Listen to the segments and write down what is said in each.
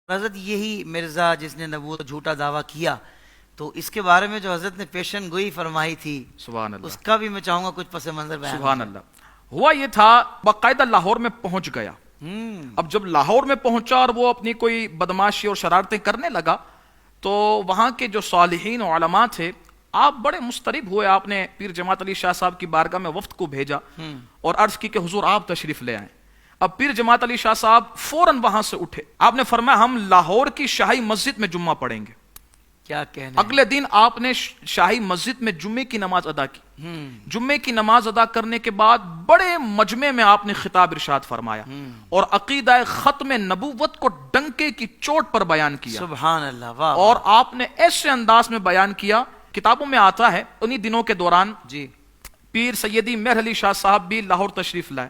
حضرت یہی مرزا جس نے نبوت جھوٹا دعویٰ کیا، تو اس کے بارے میں جو حضرت نے پیشن گوئی فرمائی تھی، سبحان اللہ، اس کا بھی میں چاہوں گا کچھ پس منظر بیان. سبحان اللہ. ہوا یہ تھا، باقاعدہ لاہور میں پہنچ گیا. اب جب لاہور میں پہنچا اور وہ اپنی کوئی بدماشی اور شرارتیں کرنے لگا، تو وہاں کے جو صالحین و علماء تھے، آپ بڑے مسترب ہوئے. آپ نے پیر جماعت علی شاہ صاحب کی بارگاہ میں وفد کو بھیجا اور عرض کی کہ حضور آپ تشریف لے آئیں. اب پیر جماعت علی شاہ صاحب فوراً وہاں سے اٹھے. آپ نے فرمایا ہم لاہور کی شاہی مسجد میں جمعہ پڑھیں گے. کیا کہنا. اگلے دن آپ نے شاہی مسجد میں جمعے کی نماز ادا کی. جمعے کی نماز ادا کرنے کے بعد بڑے مجمع میں آپ نے خطاب ارشاد فرمایا اور عقیدہ ختم نبوت کو ڈنکے کی چوٹ پر بیان کیا. سبحان اللہ. واہ. اور آپ نے ایسے انداز میں بیان کیا، کتابوں میں آتا ہے انہی دنوں کے دوران جی پیر سیدی مہر علی شاہ صاحب بھی لاہور تشریف لائے.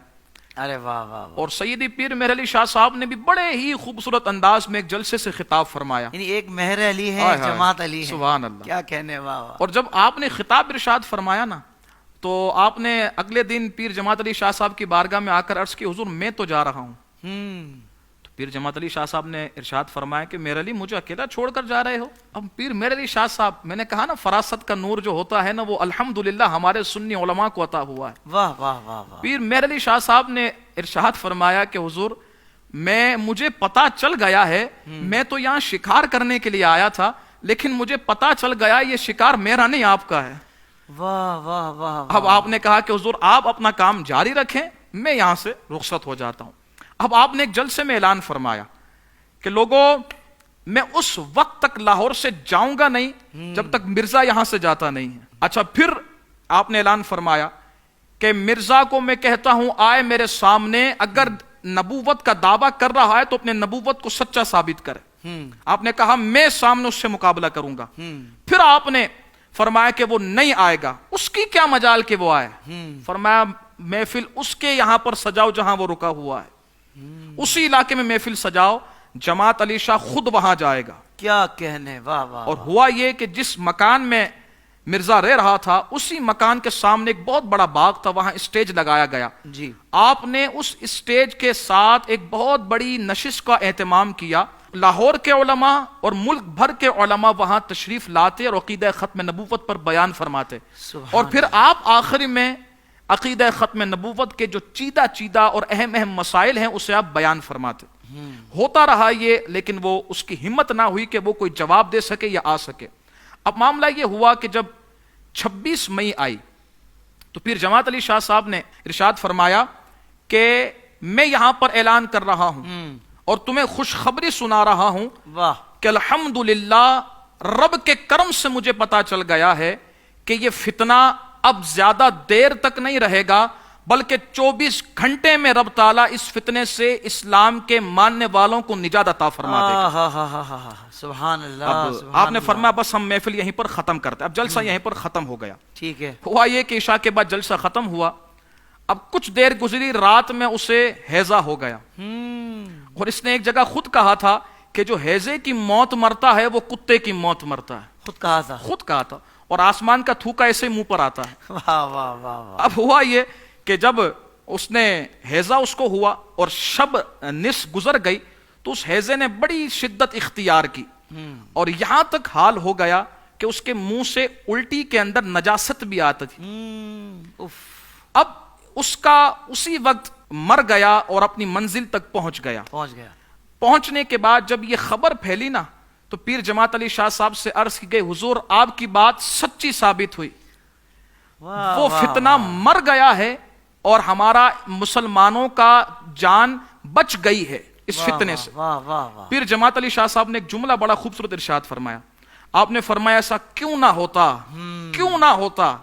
ارے واہ واہ واہ. اور سیدی پیر مہر علی شاہ صاحب نے بھی بڑے ہی خوبصورت انداز میں ایک جلسے سے خطاب فرمایا. یعنی ایک مہر علی ہے، ہائے ہائے. جماعت علی ہے. سبحان اللہ. کیا کہنے. واہ واہ. اور جب آپ نے خطاب ارشاد فرمایا نا، تو آپ نے اگلے دن پیر جماعت علی شاہ صاحب کی بارگاہ میں آ کر عرض کی حضور میں تو جا رہا ہوں. تو پیر جماعت علی شاہ صاحب نے ارشاد فرمایا کہ مہر علی مجھے اکیلا چھوڑ کر جا رہے ہو؟ اب پیر مہر علی شاہ صاحب، میں نے کہا نا فراست کا نور جو ہوتا ہے نا، وہ الحمدللہ ہمارے سنی علماء کو عطا ہوا ہے. واہ واہ واہ واہ. پیر مہر علی شاہ صاحب نے ارشاد فرمایا کہ حضور مجھے پتا چل گیا ہے، میں تو یہاں شکار کرنے کے لیے آیا تھا، لیکن مجھے پتا چل گیا یہ شکار میرا نہیں آپ کا ہے. واہ واہ واہ. اب آپ نے کہا کہ حضور آپ اپنا کام جاری رکھیں، میں یہاں سے رخصت ہو جاتا ہوں. اب آپ نے ایک جلسے میں اعلان فرمایا کہ لوگوں، میں اس وقت تک لاہور سے جاؤں گا نہیں جب تک مرزا یہاں سے جاتا نہیں ہے. اچھا، پھر آپ نے اعلان فرمایا کہ مرزا کو میں کہتا ہوں آئے میرے سامنے، اگر نبوت کا دعویٰ کر رہا ہے تو اپنے نبوت کو سچا ثابت کرے. آپ نے کہا میں سامنے اس سے مقابلہ کروں گا. پھر آپ نے فرمایا کہ وہ نہیں آئے گا، اس کی کیا مجال کہ وہ آئے. فرمایا محفل اس کے یہاں پر سجاؤ جہاں وہ رکا ہوا ہے، اسی علاقے میں محفل سجاؤ، جماعت علی شاہ خود وہاں جائے گا. کیا کہنے. واہ واہ. اور ہوا یہ کہ جس مکان میں مرزا رہ رہا تھا، اسی مکان کے سامنے ایک بہت بڑا باغ تھا، وہاں اسٹیج لگایا گیا. جی. آپ نے اس اسٹیج کے ساتھ ایک بہت بڑی نشست کا اہتمام کیا. لاہور کے علماء اور ملک بھر کے علماء وہاں تشریف لاتے اور عقیدہ ختم نبوت پر بیان فرماتے. اور پھر آپ آخری میں عقیدہ ختم نبوت کے جو چیدہ اور اہم مسائل ہیں اسے آپ بیان فرماتے. ہوتا رہا یہ، لیکن وہ اس کی ہمت نہ ہوئی کہ وہ کوئی جواب دے سکے یا آ سکے. اب معاملہ یہ ہوا کہ جب 26 مئی آئی تو پیر جماعت علی شاہ صاحب نے ارشاد فرمایا کہ میں یہاں پر اعلان کر رہا ہوں اور تمہیں خوشخبری سنا رہا ہوں. واہ. کہ الحمدللہ رب کے کرم سے مجھے پتا چل گیا ہے کہ یہ فتنہ اب زیادہ دیر تک نہیں رہے گا، بلکہ 24 گھنٹے میں رب تعالیٰ اس فتنے سے اسلام کے ماننے والوں کو نجات عطا فرما دے گا. سبحان اللہ. اب آپ نے فرمایا بس ہم محفل یہیں پر ختم کرتے. اب جلسہ یہیں پر ختم ہو گیا. ٹھیک ہے. ہوا یہ کہ عشاء کے بعد جلسہ ختم ہوا. اب کچھ دیر گزری، رات میں اسے ہیضہ ہو گیا. اور اس نے ایک جگہ خود کہا تھا کہ جو ہیضے کی موت مرتا ہے وہ کتے کی موت مرتا ہے. خود کہا تھا. خود کہا تھا. اور آسمان کا تھوکا ایسے منہ پر آتا ہے. واہ واہ واہ. اب ہوا یہ کہ جب اس نے ہیضہ اس کو ہوا اور شب نصف گزر گئی تو اس ہیضے نے بڑی شدت اختیار کی اور یہاں تک حال ہو گیا کہ اس کے منہ سے الٹی کے اندر نجاست بھی آتی تھی. اب اس کا اسی وقت مر گیا اور اپنی منزل تک پہنچ گیا. پہنچنے کے بعد جب یہ خبر پھیلی نا، تو پیر جماعت علی شاہ صاحب سے عرض کی گئی حضور آپ کی بات سچی ثابت ہوئی، وہ فتنہ مر گیا ہے اور ہمارا مسلمانوں کا جان بچ گئی ہے اس فتنے سے. پیر جماعت علی شاہ صاحب نے ایک جملہ بڑا خوبصورت ارشاد فرمایا. آپ نے فرمایا ایسا کیوں نہ ہوتا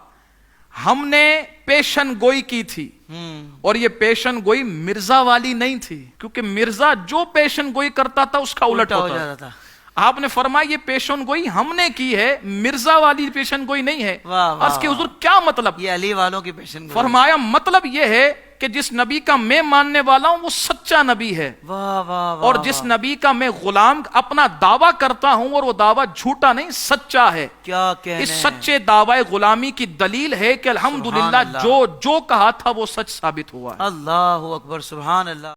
ہم نے پیشن گوئی کی تھی، اور یہ پیشن گوئی مرزا والی نہیں تھی، کیونکہ مرزا جو پیشن گوئی کرتا تھا اس کا الٹ ہوتا تھا. آپ نے فرمایا یہ پیشن گوئی ہم نے کی ہے، مرزا والی پیشن گوئی نہیں ہے. اس کے حضور کیا مطلب؟ یہ علی والوں کی پیشن گوئی. فرمایا مطلب یہ ہے کہ جس نبی کا میں ماننے والا ہوں وہ سچا نبی ہے، اور جس نبی کا میں غلام اپنا دعویٰ کرتا ہوں اور وہ دعویٰ جھوٹا نہیں سچا ہے. اس سچے دعوی غلامی کی دلیل ہے کہ الحمدللہ جو کہا تھا وہ سچ ثابت ہوا. اللہ اکبر. سبحان اللہ.